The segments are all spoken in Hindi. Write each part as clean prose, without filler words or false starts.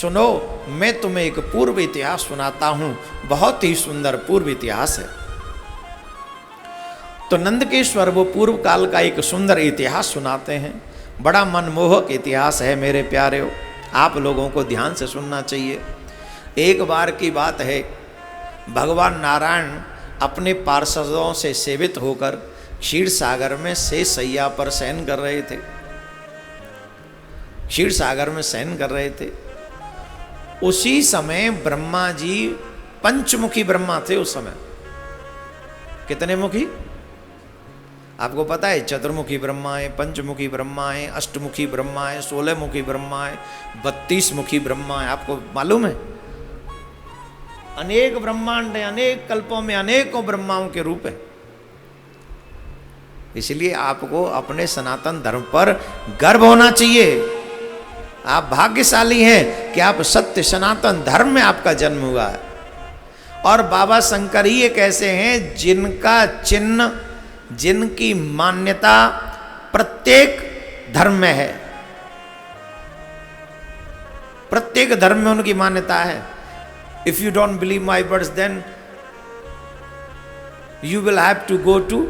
सुनो, मैं तुम्हें एक पूर्व इतिहास सुनाता हूं, बहुत ही सुंदर पूर्व इतिहास है। तो नंदकेश्वर वो पूर्व काल का एक सुंदर इतिहास सुनाते हैं। बड़ा मनमोहक इतिहास है मेरे प्यारे, आप लोगों को ध्यान से सुनना चाहिए। एक बार की बात है, भगवान नारायण अपने पार्षदों से सेवित होकर क्षीर सागर में शेष सैया पर शयन कर रहे थे। क्षीर सागर में शयन कर रहे थे। उसी समय ब्रह्मा जी, पंचमुखी ब्रह्मा थे उस समय। कितने मुखी आपको पता है? चतुर्मुखी ब्रह्मा है, पंचमुखी ब्रह्मा है, अष्टमुखी ब्रह्मा है, 16 मुखी ब्रह्मा है, 32 मुखी ब्रह्मा है। आपको मालूम है? अनेक ब्रह्मांड है, अनेक कल्पों में अनेकों ब्रह्माओं के रूप है। इसलिए आपको अपने सनातन धर्म पर गर्व होना चाहिए। आप भाग्यशाली हैं कि आप सत्य सनातन धर्म में आपका जन्म हुआ है। और बाबा शंकर ही एक ऐसे हैं जिनका चिन्ह, जिनकी मान्यता प्रत्येक धर्म में है। प्रत्येक धर्म में उनकी मान्यता है। If you don't believe my words then you will have to go to,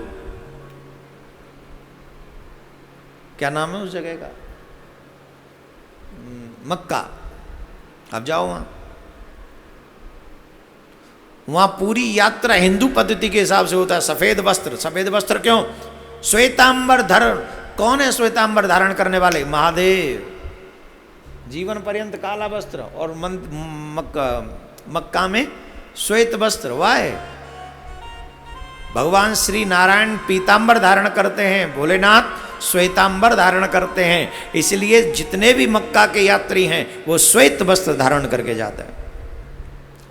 क्या नाम है उस जगह का? मक्का। अब जाओ वहां। वहां पूरी यात्रा हिंदू पद्धति के हिसाब से होता है। सफेद वस्त्र, सफेद वस्त्र क्यों? श्वेतांबर धारण। कौन है श्वेतांबर धारण करने वाले? महादेव। जीवन पर्यंत काला वस्त्र और मक्का में श्वेत वस्त्र। वाह! भगवान श्री नारायण पीतांबर धारण करते हैं, भोलेनाथ श्वेतांबर धारण करते हैं। इसलिए जितने भी मक्का के यात्री हैं वो श्वेत वस्त्र धारण करके जाते हैं।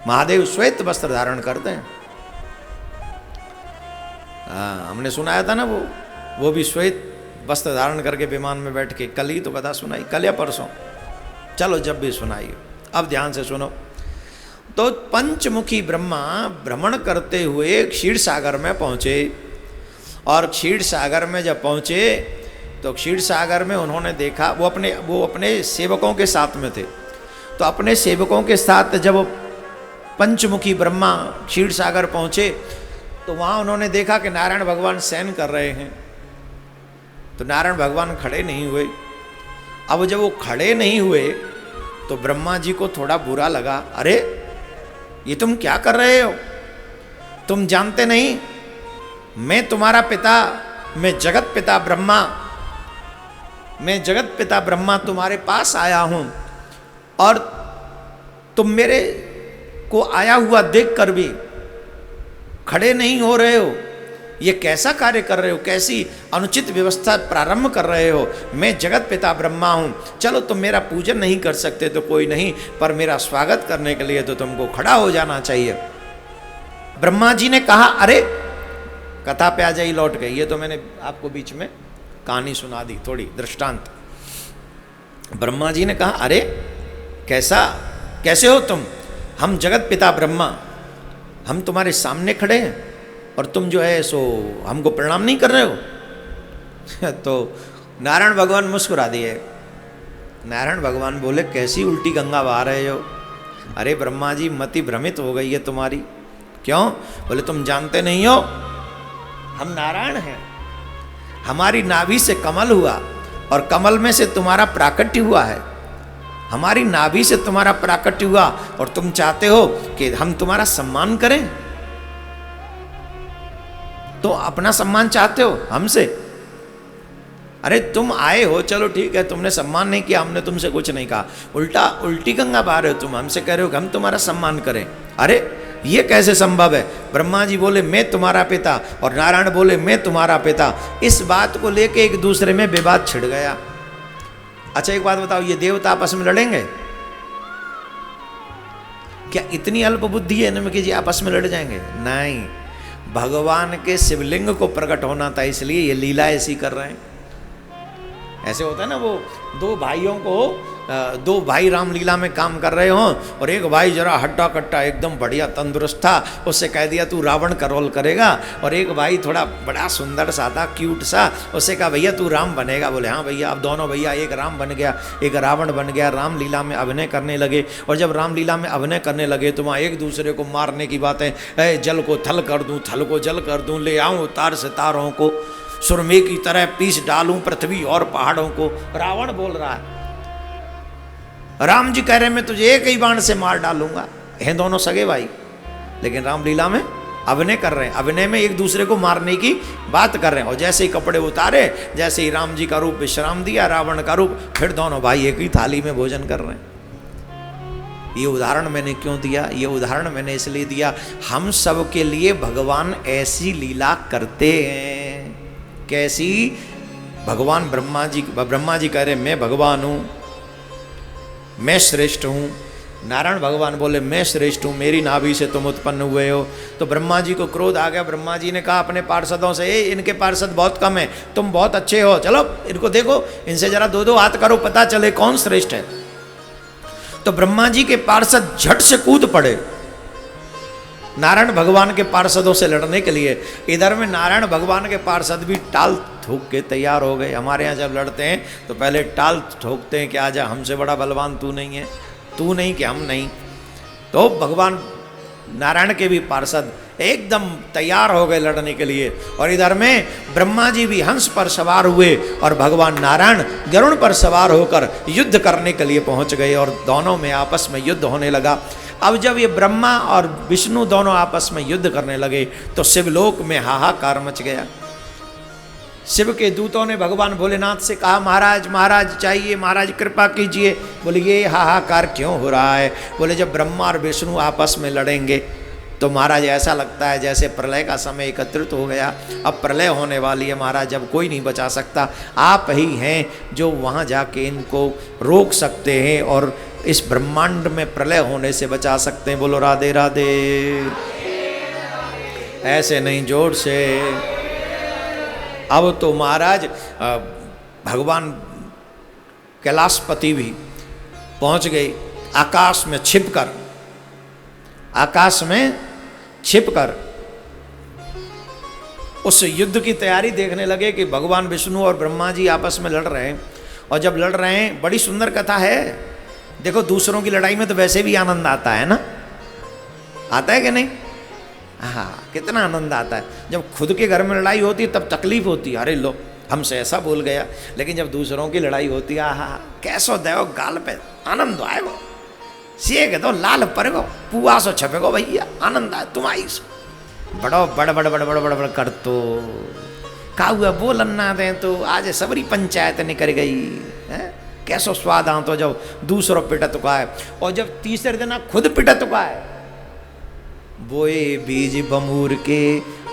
महादेव श्वेत वस्त्र धारण करते हैं। हाँ, हमने सुनाया था ना, वो भी श्वेत वस्त्र धारण करके विमान में बैठ के, कल ही तो कथा सुनाई, कल या परसों, चलो जब भी सुनाइए। अब ध्यान से सुनो। तो पंचमुखी ब्रह्मा भ्रमण करते हुए क्षीर सागर में पहुंचे। और क्षीर सागर में जब पहुंचे तो क्षीर सागर में उन्होंने देखा, वो अपने सेवकों के साथ में थे। तो अपने सेवकों के साथ जब पंचमुखी ब्रह्मा क्षीर सागर पहुंचे तो वहाँ उन्होंने देखा कि नारायण भगवान शयन कर रहे हैं। तो नारायण भगवान खड़े नहीं हुए। अब जब वो खड़े नहीं हुए तो ब्रह्मा जी को थोड़ा बुरा लगा। अरे ये तुम क्या कर रहे हो? तुम जानते नहीं मैं तुम्हारा पिता, मैं जगत पिता ब्रह्मा, मैं जगत पिता ब्रह्मा तुम्हारे पास आया हूं और तुम मेरे को आया हुआ देखकर भी खड़े नहीं हो रहे हो। ये कैसा कार्य कर रहे हो? कैसी अनुचित व्यवस्था प्रारंभ कर रहे हो? मैं जगत पिता ब्रह्मा हूं। चलो तुम मेरा पूजन नहीं कर सकते तो कोई नहीं, पर मेरा स्वागत करने के लिए तो तुमको खड़ा हो जाना चाहिए। ब्रह्मा जी ने कहा, अरे कथा पे आ जाइए, लौट गई। ये तो मैंने आपको बीच में कहानी सुना दी, थोड़ी दृष्टांत। ब्रह्मा जी ने कहा, अरे कैसे हो तुम? हम जगत पिता ब्रह्मा, हम तुम्हारे सामने खड़े हैं और तुम जो है सो हमको प्रणाम नहीं कर रहे हो। तो नारायण भगवान मुस्कुरा दिए। नारायण भगवान बोले, कैसी उल्टी गंगा बहा रहे हो? अरे ब्रह्मा जी, मति भ्रमित हो गई है तुम्हारी। क्यों? बोले तुम जानते नहीं हो हम नारायण हैं। हमारी नाभि से कमल हुआ और कमल में से तुम्हारा प्राकट्य हुआ है। हमारी नाभि से तुम्हारा प्राकट्य हुआ और तुम चाहते हो कि हम तुम्हारा सम्मान करें। तो अपना सम्मान चाहते हो हमसे? अरे तुम आए हो, चलो ठीक है, तुमने सम्मान नहीं किया, हमने तुमसे कुछ नहीं कहा। उल्टी गंगा बहा रहे हो तुम, हमसे कह रहे हो कि हम तुम्हारा सम्मान करें। अरे ये कैसे संभव है? ब्रह्मा जी बोले मैं तुम्हारा पिता और नारायण बोले मैं तुम्हारा पिता। इस बात को लेके एक दूसरे में विवाद छिड़ गया। अच्छा एक बात बताओ, ये देवता आपस में लड़ेंगे क्या? इतनी अल्प बुद्धि है इनमें कि जी आपस में लड़ जाएंगे? नहीं, भगवान के शिवलिंग को प्रकट होना था, इसलिए ये लीला ऐसी कर रहे हैं। ऐसे होता है ना, वो दो भाइयों को दो भाई रामलीला में काम कर रहे हों और एक भाई जरा हट्टा कट्टा एकदम बढ़िया तंदुरुस्त था, उससे कह दिया तू रावण का रोल करेगा, और एक भाई थोड़ा बड़ा सुंदर सा था, क्यूट सा, उससे कहा भैया तू राम बनेगा। बोले हाँ भैया। अब दोनों भैया, एक राम बन गया एक रावण बन गया, रामलीला में अभिनय करने लगे। और जब रामलीला में अभिनय करने लगे तो वहाँ एक दूसरे को मारने की बातें, जल को थल कर दूँ, थल को जल कर दूँ, ले आऊँ तार सितारों को, सुरमे की तरह पीस डालूं पृथ्वी और पहाड़ों को। रावण बोल रहा है, राम जी कह रहे मैं तुझे एक ही बाण से मार डालूंगा। हैं दोनों सगे भाई, लेकिन रामलीला में अभिनय कर रहे हैं, अभिनय में एक दूसरे को मारने की बात कर रहे हैं। और जैसे ही कपड़े उतारे, जैसे ही राम जी का रूप विश्राम दिया, रावण का रूप, फिर दोनों भाई एक ही थाली में भोजन कर रहे हैं। ये उदाहरण मैंने क्यों दिया? ये उदाहरण मैंने इसलिए दिया, हम सब के लिए भगवान ऐसी लीला करते हैं। कैसी? भगवान ब्रह्मा जी कह रहे मैं भगवान हूँ, मैं श्रेष्ठ हूँ। नारायण भगवान बोले मैं श्रेष्ठ हूँ, मेरी नाभि से तुम उत्पन्न हुए हो। तो ब्रह्मा जी को क्रोध आ गया। ब्रह्मा जी ने कहा अपने पार्षदों से, इनके पार्षद बहुत कम है, तुम बहुत अच्छे हो, चलो इनको देखो, इनसे जरा दो दो हाथ करो, पता चले कौन श्रेष्ठ है। तो ब्रह्मा जी के पार्षद झट से कूद पड़े नारायण भगवान के पार्षदों से लड़ने के लिए। इधर में नारायण भगवान के पार्षद भी टाल ठोक के तैयार हो गए। हमारे यहाँ जब लड़ते हैं तो पहले टाल ठोकते हैं कि आजा, हमसे बड़ा बलवान तू नहीं है, तू नहीं कि हम नहीं। तो भगवान नारायण के भी पार्षद एकदम तैयार हो गए लड़ने के लिए। और इधर में ब्रह्मा जी भी हंस पर सवार हुए और भगवान नारायण गरुड़ पर सवार होकर युद्ध करने के लिए पहुंच गए और दोनों में आपस में युद्ध होने लगा। अब जब ये ब्रह्मा और विष्णु दोनों आपस में युद्ध करने लगे तो शिवलोक में हाहाकार मच गया। शिव के दूतों ने भगवान भोलेनाथ से कहा, महाराज महाराज चाहिए, महाराज कृपा कीजिए। बोले ये हाहाकार क्यों हो रहा है? बोले जब ब्रह्मा और विष्णु आपस में लड़ेंगे तो महाराज ऐसा लगता है जैसे प्रलय का समय एकत्रित हो गया, अब प्रलय होने वाली है महाराज, अब कोई नहीं बचा सकता, आप ही हैं जो वहाँ जाके इनको रोक सकते हैं और इस ब्रह्मांड में प्रलय होने से बचा सकते हैं। बोलो राधे राधे। ऐसे नहीं, जोर से। अब तो महाराज भगवान कैलाशपति भी पहुंच गए, आकाश में छिपकर उस युद्ध की तैयारी देखने लगे कि भगवान विष्णु और ब्रह्मा जी आपस में लड़ रहे हैं। और जब लड़ रहे हैं, बड़ी सुंदर कथा है। देखो दूसरों की लड़ाई में तो वैसे भी आनंद आता है ना, आता है कि नहीं? हाँ, कितना आनंद आता है। जब खुद के घर में लड़ाई होती है तब तकलीफ होती है, अरे लो हमसे ऐसा बोल गया। लेकिन जब दूसरों की लड़ाई होती है, आहा कैसो देव गाल पे आनंद आएगो, सेक दो लाल पड़ेगो, पुआ सो छपेगो भैया, आनंद आए तुम्हारी बड़ो बड़ कर तो का हुआ बोलन ना दे तो आज सबरी पंचायत निकल गई है। कैसो स्वाद आ तो जब दूसरों पिटत का है, और जब तीसरे दिन खुद पिटत का है। बोए बीज बमूर के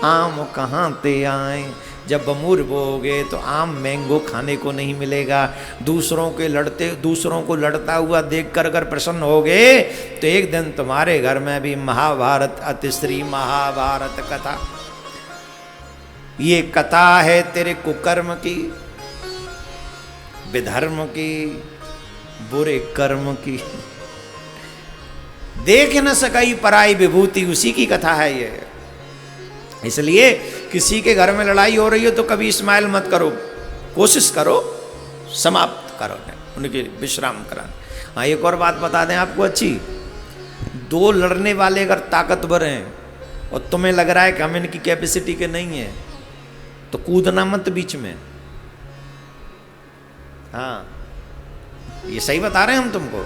आम कहाँ ते आए, जब बमूर बोओगे तो आम मैंगो खाने को नहीं मिलेगा। दूसरों को लड़ता हुआ देखकर अगर प्रसन्न होगे तो एक दिन तुम्हारे घर में भी महाभारत अतिश्री महाभारत कथा, ये कथा है तेरे कुकर्म की, विधर्म की, बुरे कर्म की। देख न सकाई पराई विभूति, उसी की कथा है ये। इसलिए किसी के घर में लड़ाई हो रही हो तो कभी स्माइल मत करो, कोशिश करो समाप्त करो, उनके विश्राम कराना। हाँ, एक और बात बता दें आपको अच्छी, दो लड़ने वाले अगर ताकतवर हैं और तुम्हें लग रहा है कि हम इनकी कैपेसिटी के नहीं है तो कूदना मत बीच में। हाँ, ये सही बता रहे हैं हम तुमको।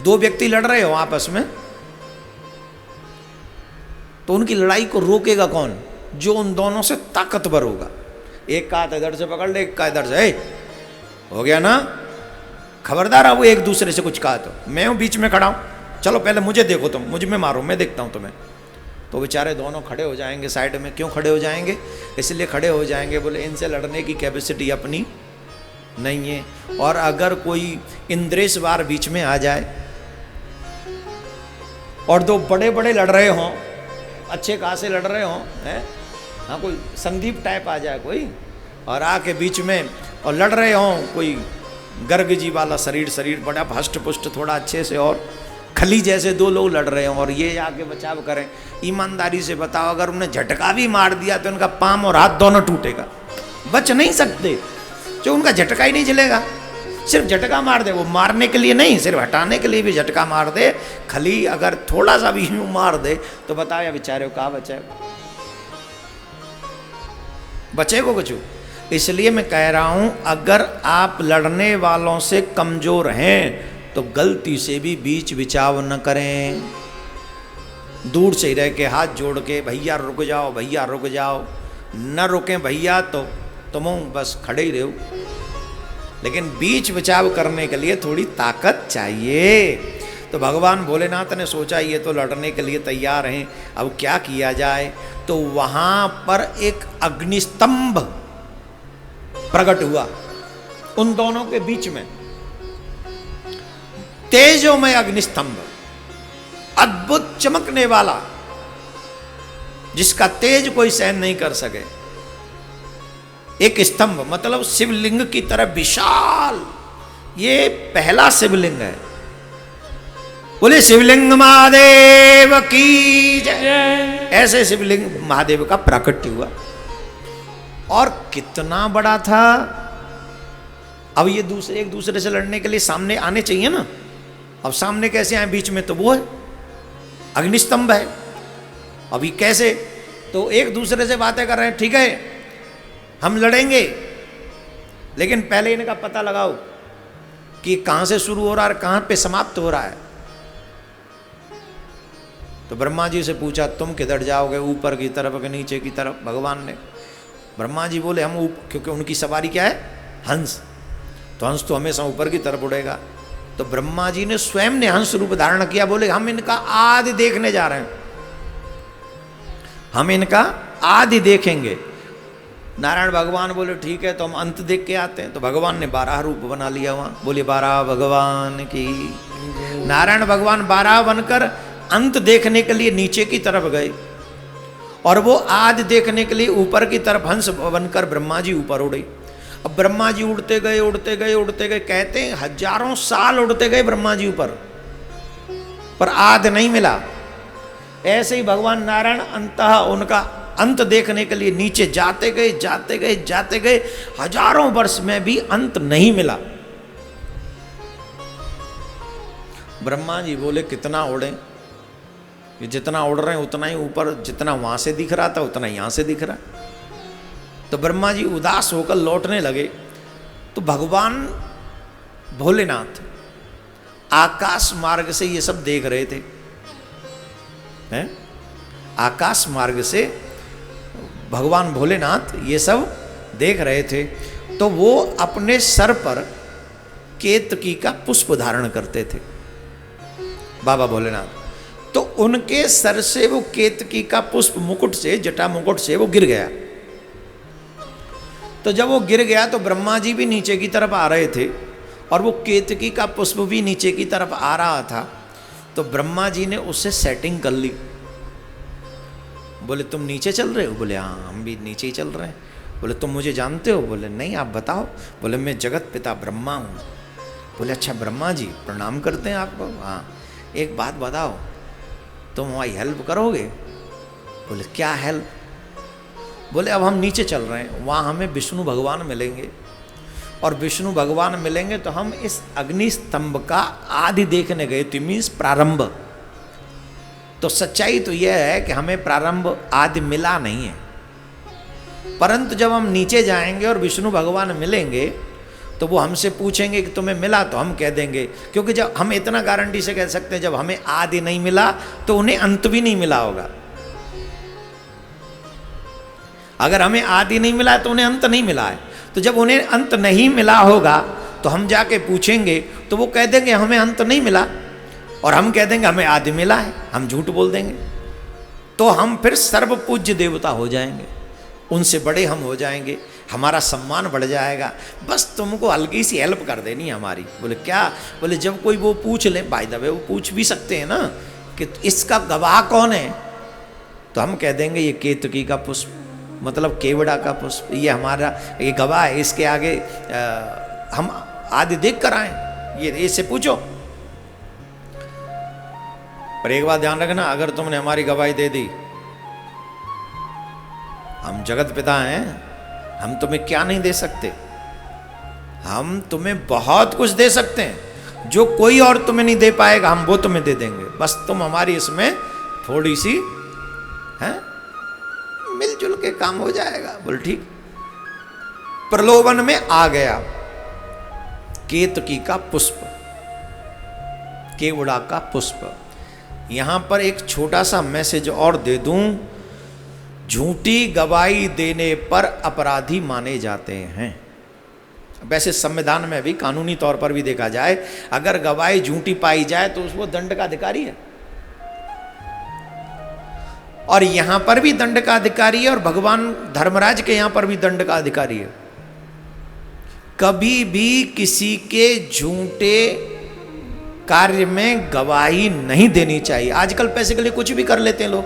दो व्यक्ति लड़ रहे हो आपस में तो उनकी लड़ाई को रोकेगा कौन? जो उन दोनों से ताकतवर होगा। एक का हाथ इधर से पकड़ ले, एक का इधर से, हो गया ना, खबरदार अब वो एक दूसरे से कुछ कहा तो मैं हूं बीच में खड़ा हूं, चलो पहले मुझे देखो, तुम मुझ में मारो, मैं देखता हूं तुम्हें। तो बेचारे दोनों खड़े हो जाएंगे साइड में। क्यों खड़े हो जाएंगे? इसलिए खड़े हो जाएंगे बोले इनसे लड़ने की कैपेसिटी अपनी नहीं है। और अगर कोई इंद्रेश वार बीच में आ जाए और दो बड़े बड़े लड़ रहे हों, अच्छे खासे लड़ रहे हों, हैं, हाँ, कोई संदीप टाइप आ जाए कोई और आके बीच में और लड़ रहे हों, कोई गर्ग जी वाला शरीर, शरीर बड़ा हष्ट पुष्ट थोड़ा अच्छे से, और खली जैसे दो लोग लड़ रहे हैं और ये आगे बचाव करें। ईमानदारी से बताओ, अगर उन्हें झटका भी मार दिया तो उनका पाँव और हाथ दोनों टूटेगा, बच नहीं सकते। जो उनका झटका ही नहीं चलेगा, सिर्फ झटका मार दे, वो मारने के लिए नहीं, सिर्फ हटाने के लिए भी झटका मार दे, खली अगर थोड़ा सा भी यूं मार दे तो बताओ या बेचारे कहाँ बचेगा कुछ। इसलिए मैं कह रहा हूं, अगर आप लड़ने वालों से कमजोर हैं तो गलती से भी बीच बिचाव न करें। दूर से रह के हाथ जोड़ के भैया रुक जाओ, भैया रुक जाओ, न रुकें भैया तो तुम बस खड़े ही रहो। लेकिन बीच बचाव करने के लिए थोड़ी ताकत चाहिए। तो भगवान भोलेनाथ ने सोचा ये तो लड़ने के लिए तैयार हैं, अब क्या किया जाए। तो वहां पर एक अग्निस्तंभ प्रकट हुआ उन दोनों के बीच में, तेजोमय अग्निस्तंभ, अद्भुत चमकने वाला, जिसका तेज कोई सहन नहीं कर सके। एक स्तंभ मतलब शिवलिंग की तरह विशाल, ये पहला शिवलिंग है। बोले शिवलिंग महादेव की जय। ऐसे शिवलिंग महादेव का प्राकट्य हुआ, और कितना बड़ा था। अब ये एक दूसरे से लड़ने के लिए सामने आने चाहिए ना, अब सामने कैसे आए, बीच में तो वो है अग्निस्तंभ है। अभी कैसे, तो एक दूसरे से बातें कर रहे हैं, ठीक है हम लड़ेंगे, लेकिन पहले इनका पता लगाओ कि कहां से शुरू हो रहा है, कहां पे समाप्त हो रहा है। तो ब्रह्मा जी से पूछा तुम किधर जाओगे, ऊपर की तरफ के नीचे की तरफ। भगवान ने, ब्रह्मा जी बोले हम क्योंकि उनकी सवारी क्या है, हंस, तो हंस तो हमेशा ऊपर की तरफ उड़ेगा। तो ब्रह्मा जी ने स्वयं ने हंस रूप धारण किया, बोले हम इनका आदि देखने जा रहे हैं, हम इनका आदि देखेंगे। नारायण भगवान बोले ठीक है, तो हम अंत देख के आते हैं। तो भगवान ने 12 रूप बना लिया वहां, बोले 12 भगवान की। नारायण भगवान 12 बनकर अंत देखने के लिए नीचे की तरफ गए, और वो आदि देखने के लिए ऊपर की तरफ हंस बनकर ब्रह्मा जी ऊपर उड़े। अब ब्रह्मा जी उड़ते गए उड़ते गए उड़ते गए, कहते हैं हजारों साल उड़ते गए ब्रह्मा जी ऊपर, पर आदि नहीं मिला। ऐसे ही भगवान नारायण अंततः उनका अंत देखने के लिए नीचे जाते गए जाते गए जाते गए, हजारों वर्ष में भी अंत नहीं मिला। ब्रह्मा जी बोले कितना उड़े, ये जितना उड़ रहे हैं उतना ही ऊपर, जितना वहां से दिख रहा था उतना यहां से दिख रहा। तो ब्रह्मा जी उदास होकर लौटने लगे। तो भगवान भोलेनाथ आकाश मार्ग से ये सब देख रहे थे, हैं? आकाश मार्ग से भगवान भोलेनाथ ये सब देख रहे थे। तो वो अपने सर पर केतकी का पुष्प धारण करते थे बाबा भोलेनाथ। तो उनके सर से वो केतकी का पुष्प मुकुट से, जटा मुकुट से वो गिर गया। तो जब वो गिर गया तो ब्रह्मा जी भी नीचे की तरफ आ रहे थे, और वो केतकी का पुष्प भी नीचे की तरफ आ रहा था। तो ब्रह्मा जी ने उससे सेटिंग कर ली। बोले तुम नीचे चल रहे हो? बोले हाँ हम भी नीचे ही चल रहे हैं। बोले तुम मुझे जानते हो? बोले नहीं आप बताओ। बोले मैं जगत पिता ब्रह्मा हूँ। बोले अच्छा ब्रह्मा जी, प्रणाम करते हैं आपको। हाँ एक बात बताओ, तुम हमारी हेल्प करोगे? बोले क्या हेल्प? बोले अब हम नीचे चल रहे हैं, वहाँ हमें विष्णु भगवान मिलेंगे, और विष्णु भगवान मिलेंगे तो हम इस अग्नि स्तंभ का आदि देखने गए थे, मीन्स प्रारंभ। तो सच्चाई तो यह है कि हमें प्रारंभ आदि मिला नहीं है, परंतु जब हम नीचे जाएंगे और विष्णु भगवान मिलेंगे तो वो हमसे पूछेंगे कि तुम्हें मिला, तो हम कह देंगे, क्योंकि जब हम इतना गारंटी से कह सकते हैं जब हमें आदि नहीं मिला तो उन्हें अंत भी नहीं मिला होगा। अगर हमें आदि नहीं मिला तो उन्हें अंत नहीं मिला है, तो जब उन्हें अंत नहीं मिला होगा तो हम जाके पूछेंगे तो वो कह देंगे हमें अंत नहीं मिला, और हम कह देंगे हमें आदि मिला है, हम झूठ बोल देंगे। तो हम फिर सर्व पूज्य देवता हो जाएंगे, उनसे बड़े हम हो जाएंगे, हमारा सम्मान बढ़ जाएगा। बस तुमको हल्की सी हेल्प कर देनी है हमारी। बोले क्या? बोले जब कोई वो पूछ ले, बाय द वे वो पूछ भी सकते हैं ना कि इसका गवाह कौन है, तो हम कह देंगे ये केतकी का पुष्प, मतलब केवड़ा का पुष्प, ये हमारा ये गवाह है, इसके आगे हम आदि देख कर आए, ये इससे पूछो। पर एक बात ध्यान रखना, अगर तुमने हमारी गवाही दे दी, हम जगत पिता हैं, हम तुम्हें क्या नहीं दे सकते? हम तुम्हें बहुत कुछ दे सकते हैं, जो कोई और तुम्हें नहीं दे पाएगा हम वो तुम्हें दे देंगे। बस तुम हमारी इसमें थोड़ी सी है, मिलजुल के काम हो जाएगा। बोल ठीक। प्रलोभन में आ गया केतकी का पुष्प, केवड़ा का पुष्प। यहां पर एक छोटा सा मैसेज और दे दूं, झूठी गवाही देने पर अपराधी माने जाते हैं। वैसे संविधान में भी कानूनी तौर पर भी देखा जाए, अगर गवाही झूठी पाई जाए तो उसको दंड का अधिकारी है, और यहां पर भी दंड का अधिकारी है, और भगवान धर्मराज के यहां पर भी दंड का अधिकारी है। कभी भी किसी के झूठे कार्य में गवाही नहीं देनी चाहिए। आजकल पैसे के लिए कुछ भी कर लेते हैं लोग,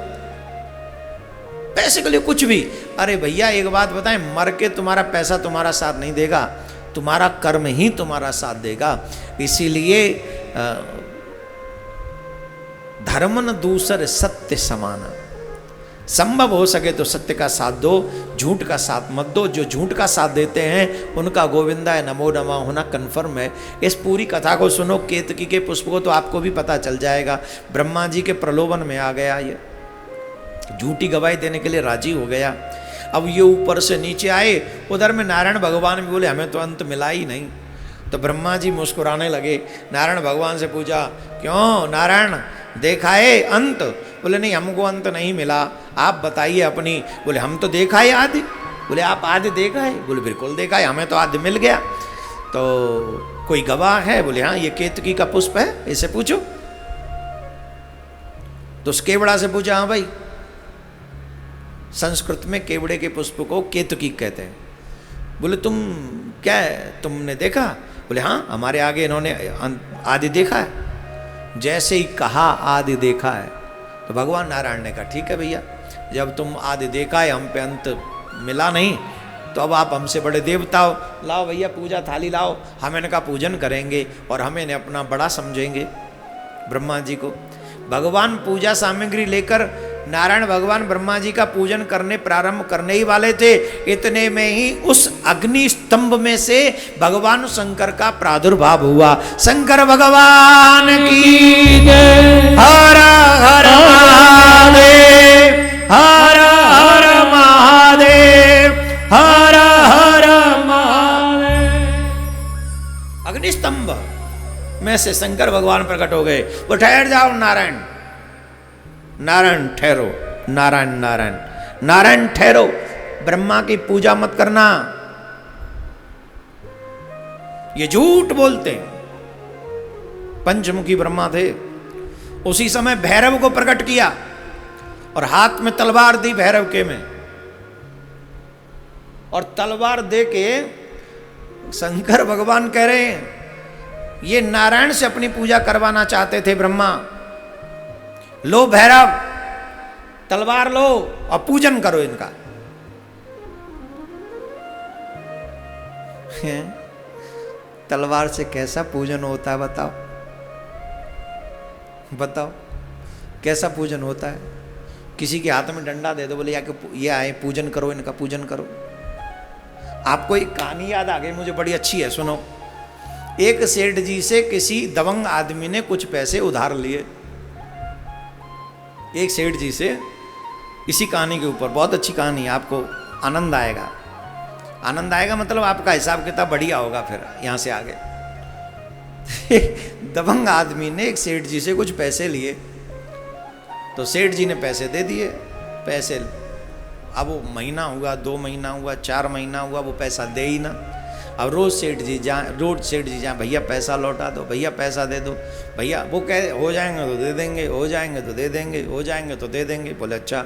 पैसे के लिए कुछ भी। अरे भैया एक बात बताएं, मर के तुम्हारा पैसा तुम्हारा साथ नहीं देगा, तुम्हारा कर्म ही तुम्हारा साथ देगा। इसीलिए धर्म न दूसर सत्य समान, संभव हो सके तो सत्य का साथ दो, झूठ का साथ मत दो। जो झूठ का साथ देते हैं उनका गोविंदाय नमो नमः होना कन्फर्म है। इस पूरी कथा को सुनो, केतकी के पुष्प को, तो आपको भी पता चल जाएगा। ब्रह्मा जी के प्रलोभन में आ गया, ये झूठी गवाही देने के लिए राजी हो गया। अब ये ऊपर से नीचे आए, उधर में नारायण भगवान भी बोले हमें तो अंत मिला ही नहीं। तो ब्रह्मा जी मुस्कुराने लगे, नारायण भगवान से पूछा क्यों नारायण देखा है अंत? बोले नहीं हमको अंत नहीं मिला, आप बताइए अपनी। बोले हम तो देखा है आदि। बोले आप आदि देखा है? बोले बिल्कुल देखा है, हमें तो आदि मिल गया। तो कोई गवाह है? बोले हाँ ये केतकी का पुष्प है, इसे पूछो। तो उस केवड़ा से पूछा, हाँ भाई, संस्कृत में केवड़े के पुष्प को केतकी कहते हैं। बोले तुम क्या है, तुमने देखा? बोले हाँ हमारे आगे इन्होंने आदि देखा है। जैसे ही कहा आदि देखा है, तो भगवान नारायण ने कहा ठीक है भैया, जब तुम आदि देखा है, हम पे अंत मिला नहीं, तो अब आप हमसे बड़े देवता हो, लाओ भैया पूजा थाली लाओ, हम इनका पूजन करेंगे और हम इन्हें अपना बड़ा समझेंगे। ब्रह्मा जी को भगवान पूजा सामग्री लेकर नारायण भगवान ब्रह्मा जी का पूजन करने प्रारंभ करने ही वाले थे। इतने में ही उस अग्नि स्तंभ में से भगवान शंकर का प्रादुर्भाव हुआ। शंकर भगवान की जय। हर हर महादेव, हर हर महादेव, हर हर महादेव। अग्निस्तंभ में से शंकर भगवान प्रकट हो गए। वो ठहर जाओ नारायण, नारायण ठहरो, नारायण नारायण नारायण ठहरो, ब्रह्मा की पूजा मत करना, ये झूठ बोलते हैं। पंचमुखी ब्रह्मा थे। उसी समय भैरव को प्रकट किया और हाथ में तलवार दी भैरव के में, और तलवार दे के शंकर भगवान कह रहे हैं ये नारायण से अपनी पूजा करवाना चाहते थे ब्रह्मा। लो भैरव तलवार लो और पूजन करो इनका। तलवार से कैसा पूजन होता है बताओ, बताओ कैसा पूजन होता है? किसी के हाथ में डंडा दे दो, बोले ये आए पूजन करो, इनका पूजन करो। आपको एक कहानी याद आ गई मुझे, बड़ी अच्छी है, सुनो। एक सेठ जी से किसी दबंग आदमी ने कुछ पैसे उधार लिए। एक सेठ जी से, इसी कहानी के ऊपर, बहुत अच्छी कहानी है, आपको आनंद आएगा। आनंद आएगा मतलब आपका हिसाब किताब बढ़िया होगा फिर यहाँ से आगे। दबंग आदमी ने एक सेठ जी से कुछ पैसे लिए, तो सेठ जी ने पैसे दे दिए। पैसे अब वो महीना हुआ, 2 महीना हुआ, 4 महीना हुआ, वो पैसा दे ही ना। अब रोज सेठ जी जहाँ भैया पैसा लौटा दो, भैया पैसा दे दो, भैया। वो कह हो जाएंगे तो दे देंगे, हो जाएंगे तो दे देंगे, हो जाएंगे तो दे देंगे। बोले अच्छा।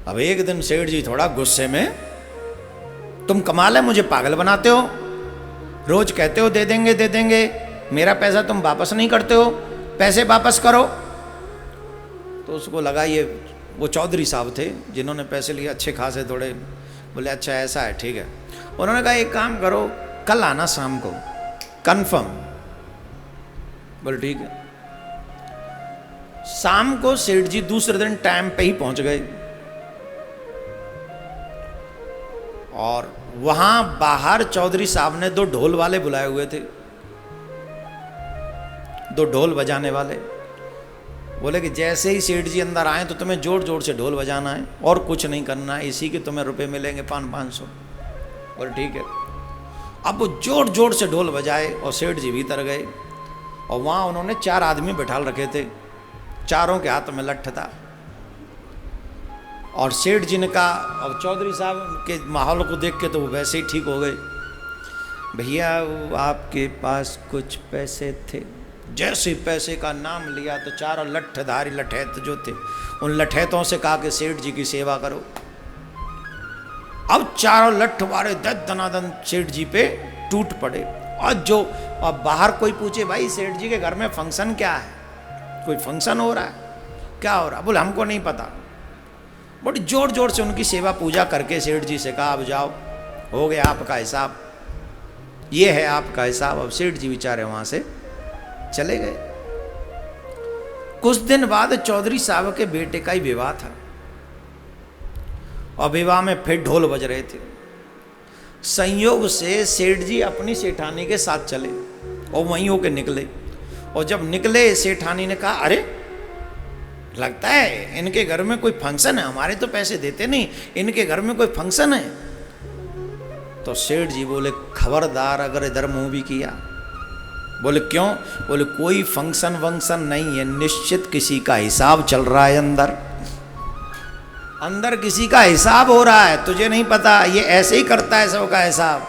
अब एक दिन सेठ जी थोड़ा गुस्से में, तुम कमाल है, मुझे पागल बनाते हो, रोज कहते हो दे देंगे दे देंगे, मेरा पैसा तुम वापस नहीं करते हो, पैसे वापस करो। तो उसको लगा ये वो चौधरी साहब थे जिन्होंने पैसे लिए अच्छे खासे थोड़े। बोले अच्छा ऐसा है, ठीक है। उन्होंने कहा एक काम करो, कल आना शाम को, कंफर्म। बोले ठीक है। शाम को सेठ जी दूसरे दिन टाइम पे ही पहुंच गए और वहां बाहर चौधरी साहब ने 2 ढोल वाले बुलाए हुए थे, 2 ढोल बजाने वाले। बोले कि जैसे ही सेठ जी अंदर आए तो तुम्हें जोर जोर से ढोल बजाना है और कुछ नहीं करना है, इसी के तुम्हें रुपए मिलेंगे 500। बोले ठीक है। अब वो जोर जोर से ढोल बजाए और सेठ जी भीतर गए और वहाँ उन्होंने 4 आदमी बैठाल रखे थे, चारों के हाथ में लठ था। और सेठ जी ने कहा, अब चौधरी साहब के माहौल को देख के तो वो वैसे ही ठीक हो गए, भैया आपके पास कुछ पैसे थे। जैसे पैसे का नाम लिया तो चारों लठधारी लठैत जो थे उन लठैतों से कहा कि सेठ जी की सेवा करो। अब चारों लठ वाले दनादन सेठ जी पे टूट पड़े। और जो अब बाहर कोई पूछे, भाई सेठ जी के घर में फंक्शन क्या है, कोई फंक्शन हो रहा है, क्या हो रहा है? बोले हमको नहीं पता। बड़ी जोर जोर से उनकी सेवा पूजा करके सेठ जी से कहा, अब जाओ, हो गया आपका हिसाब, ये है आपका हिसाब। अब सेठ जी बेचारे वहां से चले गए। कुछ दिन बाद चौधरी साहब के बेटे का ही विवाह था और विवाह में फिर ढोल बज रहे थे। संयोग से सेठ जी अपनी सेठानी के साथ चले और वहीं होके निकले। और जब निकले सेठानी ने कहा, अरे लगता है इनके घर में कोई फंक्शन है, हमारे तो पैसे देते नहीं, इनके घर में कोई फंक्शन है। तो सेठ जी बोले, खबरदार अगर इधर मुंह भी किया। बोले क्यों? बोले कोई फंक्शन वंक्शन नहीं है, निश्चित किसी का हिसाब चल रहा है अंदर, अंदर किसी का हिसाब हो रहा है, तुझे नहीं पता, ये ऐसे ही करता है सबका हिसाब।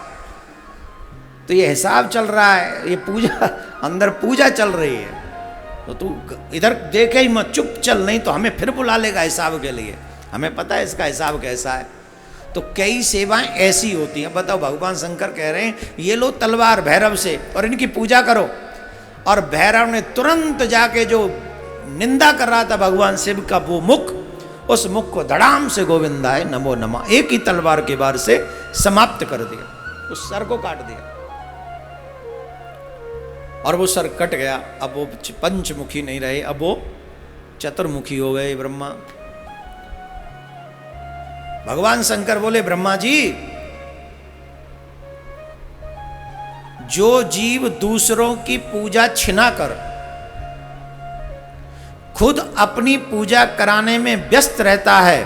तो ये हिसाब चल रहा है, ये पूजा, अंदर पूजा चल रही है, तो तू इधर देखे ही मत, चुप चल, नहीं तो हमें फिर बुला लेगा हिसाब के लिए, हमें पता है इसका हिसाब कैसा है। तो कई सेवाएं ऐसी होती हैं। बताओ, भगवान शंकर कह रहे हैं ये लो तलवार भैरव से और इनकी पूजा करो, और भैरव ने तुरंत जाके जो निंदा कर रहा था भगवान शिव का वो मुख, उस मुख को धड़ाम से गोविंदाय नमो नमः एक ही तलवार के बार से समाप्त कर दिया, उस सर को काट दिया और वो सर कट गया। अब वो पंचमुखी नहीं रहे, अब वो चतुर्मुखी हो गए ब्रह्मा। भगवान शंकर बोले, ब्रह्मा जी, जो जीव दूसरों की पूजा छिना कर खुद अपनी पूजा कराने में व्यस्त रहता है,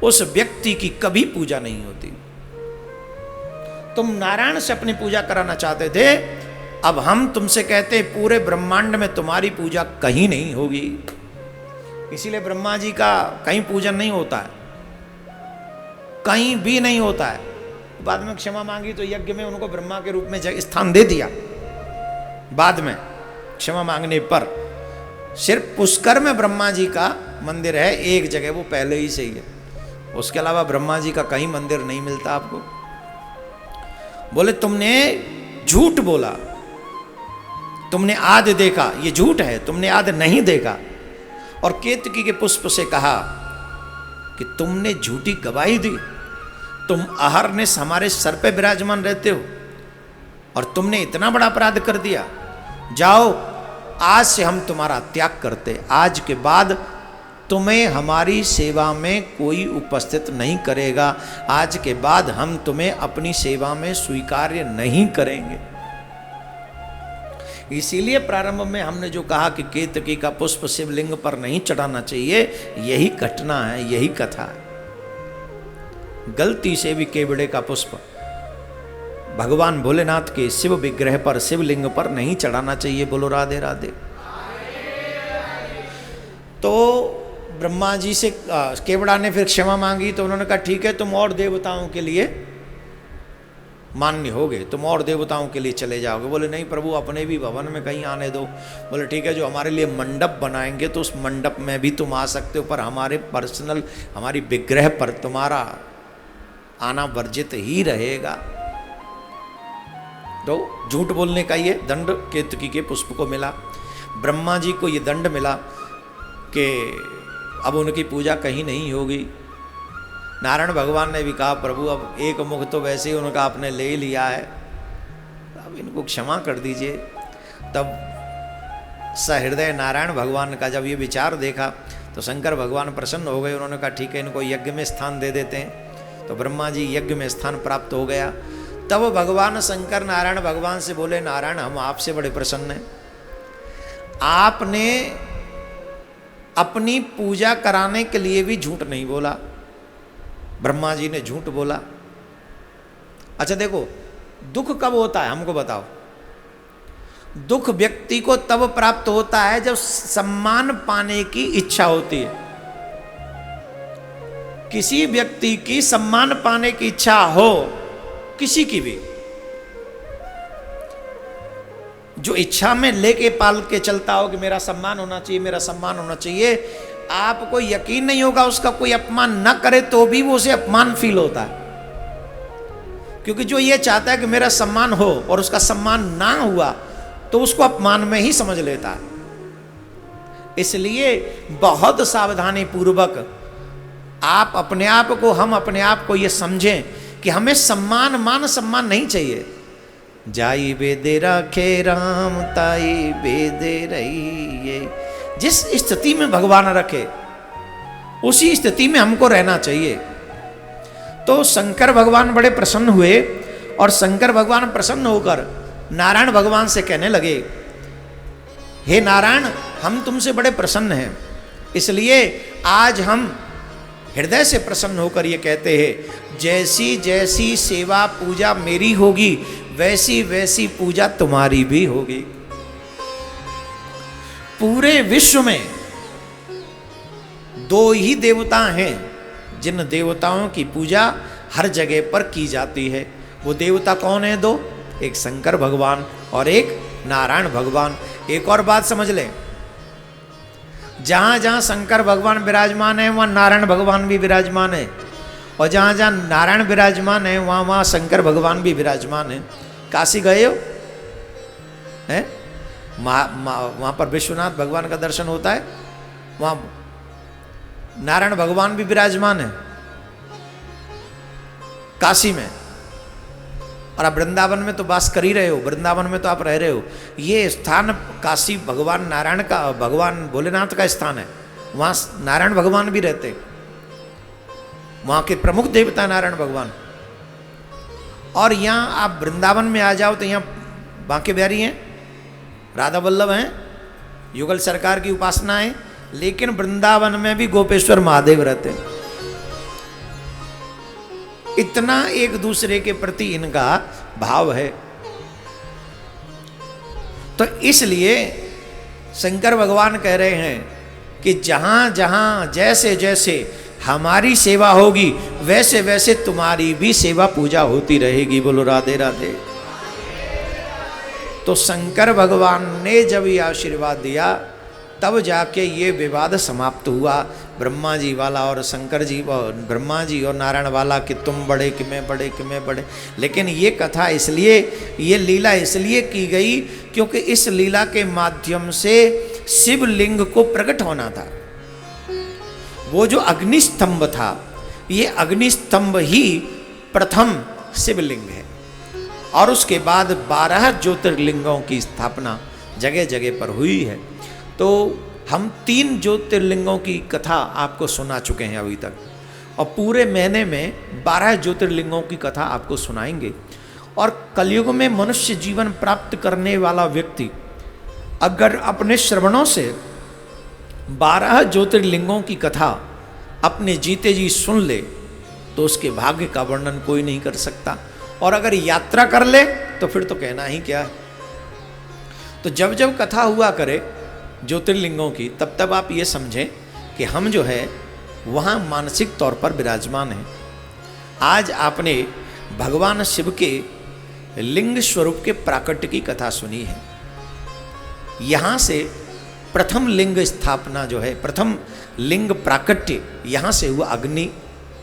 उस व्यक्ति की कभी पूजा नहीं होती। तुम नारायण से अपनी पूजा कराना चाहते थे, अब हम तुमसे कहते पूरे ब्रह्मांड में तुम्हारी पूजा कहीं नहीं होगी। इसीलिए ब्रह्मा जी का कहीं पूजन नहीं होता है, कहीं भी नहीं होता है। बाद में क्षमा मांगी तो यज्ञ में उनको ब्रह्मा के रूप में स्थान दे दिया, बाद में क्षमा मांगने पर। सिर्फ पुष्कर में ब्रह्मा जी का मंदिर है एक जगह, वो पहले ही से ही है, उसके अलावा ब्रह्मा जी का कहीं मंदिर नहीं मिलता आपको। बोले तुमने झूठ बोला, तुमने आदि देखा, ये झूठ है, तुमने आदि नहीं देखा। और केतकी के पुष्प से कहा कि तुमने झूठी गवाही दी, तुम अहरनिश हमारे सर पे विराजमान रहते हो और तुमने इतना बड़ा अपराध कर दिया। जाओ, आज से हम तुम्हारा त्याग करते, आज के बाद तुम्हें हमारी सेवा में कोई उपस्थित नहीं करेगा, आज के बाद हम तुम्हें अपनी सेवा में स्वीकार्य नहीं करेंगे। इसीलिए प्रारंभ में हमने जो कहा कि केतकी का पुष्प शिवलिंग पर नहीं चढ़ाना चाहिए, यही घटना है, यही कथा है। गलती से भी केवड़े का पुष्प भगवान भोलेनाथ के शिव विग्रह पर, शिवलिंग पर नहीं चढ़ाना चाहिए। बोलो राधे राधे। तो ब्रह्मा जी से केवड़ा ने फिर क्षमा मांगी, तो उन्होंने कहा ठीक है, तुम और देवताओं के लिए मान्य हो गए, तुम और देवताओं के लिए चले जाओगे। बोले नहीं प्रभु, अपने भी भवन में कहीं आने दो। बोले ठीक है, जो हमारे लिए मंडप बनाएंगे तो उस मंडप में भी तुम आ सकते हो, पर हमारे पर्सनल, हमारी विग्रह पर तुम्हारा आना वर्जित ही रहेगा। तो झूठ बोलने का ये दंड केतकी के पुष्प को मिला। ब्रह्मा जी को ये दंड मिला कि अब उनकी पूजा कहीं नहीं होगी। नारायण भगवान ने भी कहा प्रभु अब एक मुख तो वैसे ही उनका आपने ले ही लिया है, अब इनको क्षमा कर दीजिए। तब सहृदय नारायण भगवान का जब ये विचार देखा तो शंकर भगवान प्रसन्न हो गए। उन्होंने कहा ठीक है, इनको यज्ञ में स्थान दे देते हैं। तो ब्रह्मा जी यज्ञ में स्थान प्राप्त हो गया। तब भगवान शंकर नारायण भगवान से बोले, नारायण हम आपसे बड़े प्रसन्न हैं, आपने अपनी पूजा कराने के लिए भी झूठ नहीं बोला। ब्रह्मा जी ने झूठ बोला। अच्छा देखो, दुख कब होता है हमको बताओ। दुख व्यक्ति को तब प्राप्त होता है जब सम्मान पाने की इच्छा होती है। किसी व्यक्ति की सम्मान पाने की इच्छा हो, किसी की भी, जो इच्छा में लेके पाल के चलता हो कि मेरा सम्मान होना चाहिए, मेरा सम्मान होना चाहिए, आपको यकीन नहीं होगा उसका कोई अपमान न करे तो भी वो उसे अपमान फील होता है। क्योंकि जो ये चाहता है कि मेरा सम्मान हो और उसका सम्मान ना हुआ तो उसको अपमान में ही समझ लेता है। इसलिए बहुत सावधानी पूर्वक आप अपने आप को, हम अपने आप को ये समझें कि हमें सम्मान, मान सम्मान नहीं चाहिए। जाई बेदे रखे राम ताई बेदे रही, जिस स्थिति में भगवान रखे उसी स्थिति में हमको रहना चाहिए। तो शंकर भगवान बड़े प्रसन्न हुए और शंकर भगवान प्रसन्न होकर नारायण भगवान से कहने लगे, हे नारायण हम तुमसे बड़े प्रसन्न हैं, इसलिए आज हम हृदय से प्रसन्न होकर ये कहते हैं, जैसी जैसी सेवा पूजा मेरी होगी वैसी वैसी पूजा तुम्हारी भी होगी। पूरे विश्व में दो ही देवता हैं जिन देवताओं की पूजा हर जगह पर की जाती है। वो देवता कौन है? दो, एक शंकर भगवान और एक नारायण भगवान। एक और बात समझ लें, जहां जहां शंकर भगवान विराजमान है वहां नारायण भगवान भी विराजमान है, और जहां जहां नारायण विराजमान है वहां वहां शंकर भगवान भी विराजमान है। काशी गए हो हैं? वहां पर विश्वनाथ भगवान का दर्शन होता है, वहां नारायण भगवान भी विराजमान है काशी में। और आप वृंदावन में तो वास कर ही रहे हो, वृंदावन में तो आप रह रहे हो। ये स्थान काशी भगवान नारायण का, भगवान भोलेनाथ का स्थान है, वहाँ नारायण भगवान भी रहते, वहाँ के प्रमुख देवता नारायण भगवान। और यहाँ आप वृंदावन में आ जाओ तो यहाँ बांके बिहारी हैं, राधा वल्लभ हैं, युगल सरकार की उपासना है, लेकिन वृंदावन में भी गोपेश्वर महादेव रहते हैं। इतना एक दूसरे के प्रति इनका भाव है। तो इसलिए शंकर भगवान कह रहे हैं कि जहां जहां जैसे जैसे हमारी सेवा होगी वैसे वैसे तुम्हारी भी सेवा पूजा होती रहेगी। बोलो राधे राधे। तो शंकर भगवान ने जब ये आशीर्वाद दिया तब जाके ये विवाद समाप्त हुआ, ब्रह्मा जी वाला और शंकर जी, ब्रह्मा जी और नारायण वाला कि तुम बड़े कि मैं बड़े कि मैं बड़े। लेकिन ये कथा इसलिए, ये लीला इसलिए की गई क्योंकि इस लीला के माध्यम से शिवलिंग को प्रकट होना था। वो जो अग्निस्तंभ था, ये अग्निस्तंभ ही प्रथम शिवलिंग है, और उसके बाद 12 ज्योतिर्लिंगों की स्थापना जगह जगह पर हुई है। तो हम 3 ज्योतिर्लिंगों की कथा आपको सुना चुके हैं अभी तक, और पूरे महीने में 12 ज्योतिर्लिंगों की कथा आपको सुनाएंगे। और कलयुग में मनुष्य जीवन प्राप्त करने वाला व्यक्ति अगर अपने श्रवणों से 12 ज्योतिर्लिंगों की कथा अपने जीते जी सुन ले तो उसके भाग्य का वर्णन कोई नहीं कर सकता, और अगर यात्रा कर ले तो फिर तो कहना ही क्या है। तो जब जब कथा हुआ करे ज्योतिर्लिंगों की, तब तब आप ये समझें कि हम जो है वहाँ मानसिक तौर पर विराजमान हैं। आज आपने भगवान शिव के लिंग स्वरूप के प्राकट्य की कथा सुनी है। यहाँ से प्रथम लिंग स्थापना जो है, प्रथम लिंग प्राकट्य यहाँ से हुआ अग्नि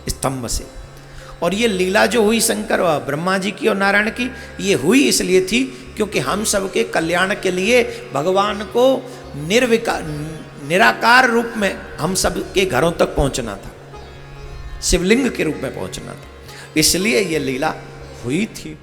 स्तंभ से। और ये लीला जो हुई शंकर व ब्रह्मा जी की और नारायण की, ये हुई इसलिए थी क्योंकि हम सबके कल्याण के लिए भगवान को निराकार रूप में हम सबके घरों तक पहुंचना था। शिवलिंग के रूप में पहुंचना था, इसलिए ये लीला हुई थी।